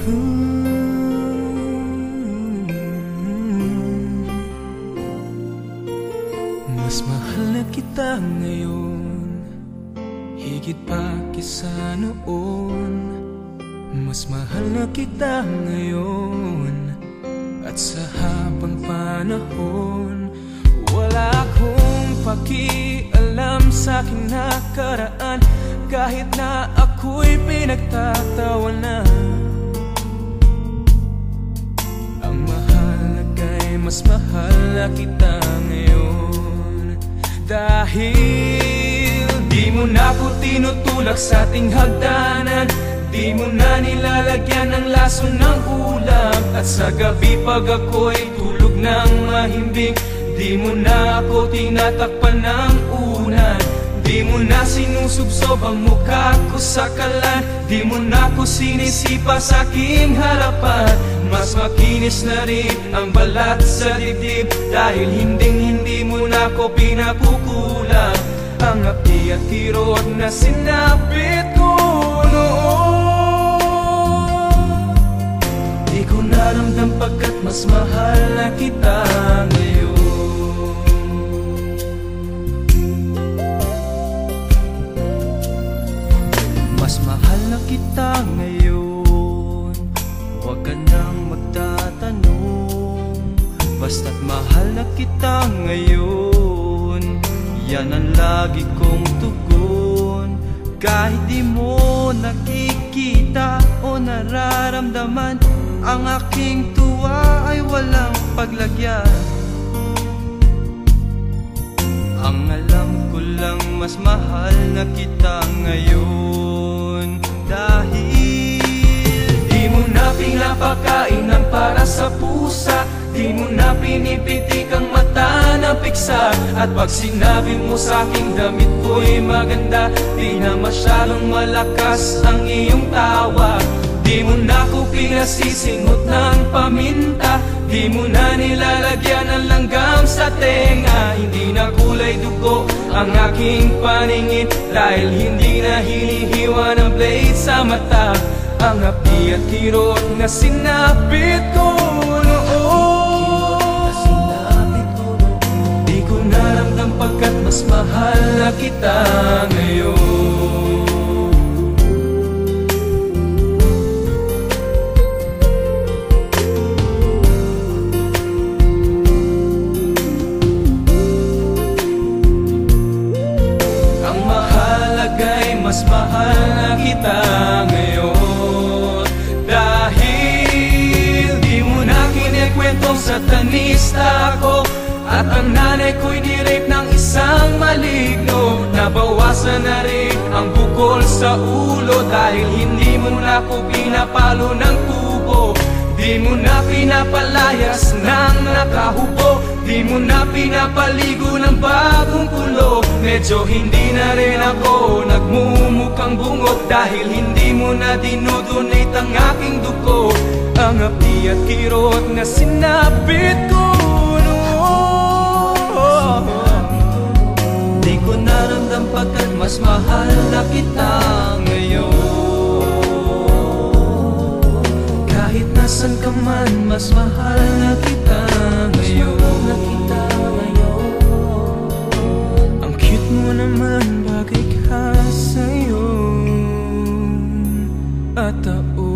Mas mahal na kita ngayon, higit pa kaysa noon. Mas mahal na kita ngayon, at sa habang panahon. Wala akong pakialam sa aking nakaraan, kahit na ako'y pinagtatawanan. Ang mahalaga'y mas mahal na kita ngayon, dahil di mo na ako tinutulak sa ating hagdanan. Di mo na nilalagyan ng laso ng ulam, at sa gabi pag ako'y tulog ng mahimbing, di mo na ako tinatakpan ng unan. Di mo na sinusubsob ang mukha ko sa kalan, di mo na ako sinisipa sa aking harapan. Mas makinis na rin ang balat sa dibdib, dahil hindi mo na ako pinakukulang. Ang api at kirot na sinapit ko noon, di ko naramdam pagkat mas mahal na kita ngayon. Mas mahal na kita ngayon, huwag ka nang magtatanong. Basta't mahal na kita ngayon, yan ang lagi kong tugon. Kahit di mo nakikita o nararamdaman, ang aking tuwa ay walang paglagyan. Ang alam ko lang mas mahal na kita ngayon, dahil di mo na pinapakain ng para sa pusa, di mo na pinipitik ang mata na piksa. At pag sinabi mo sa'king damit ko'y maganda, di na masyadong malakas ang iyong tawa. Di mo na ko pinasisingot ng paminta, di mo na nilalagyan ng langgam sa tenga. Hindi na kulay dugo ang aking paningin, dahil hindi na hinihiwa ng blade sa mata. Ang api at kirot na sinapit ko noon, di ko naramdam pagkat mas mahal na kita ngayon. Ang mahalaga'y mas mahal na kita ngayon, dahil di mo na kinikwentong satanista ako, at ang nanay ko'y ni-rape ng isang maligno. Nabawasan na rin ang bukol sa ulo, dahil hindi mo na ako pinapalo ng tubo. Di mo na pinapalayas ng nakahubo, di mo na pinapaligo ng bagong kulo. Medyo hindi na rin ako nagmumukhang bungot, dahil hindi mo na dinudunit ang aking dugo. Ang api at kirot na sinapit ko noon, di ko naramdam pagkat mas mahal na kita ngayon. Kahit nasan ka man, mas mahal na kita ngayon. Ang cute mo naman, bagay ka sa'yo at taon.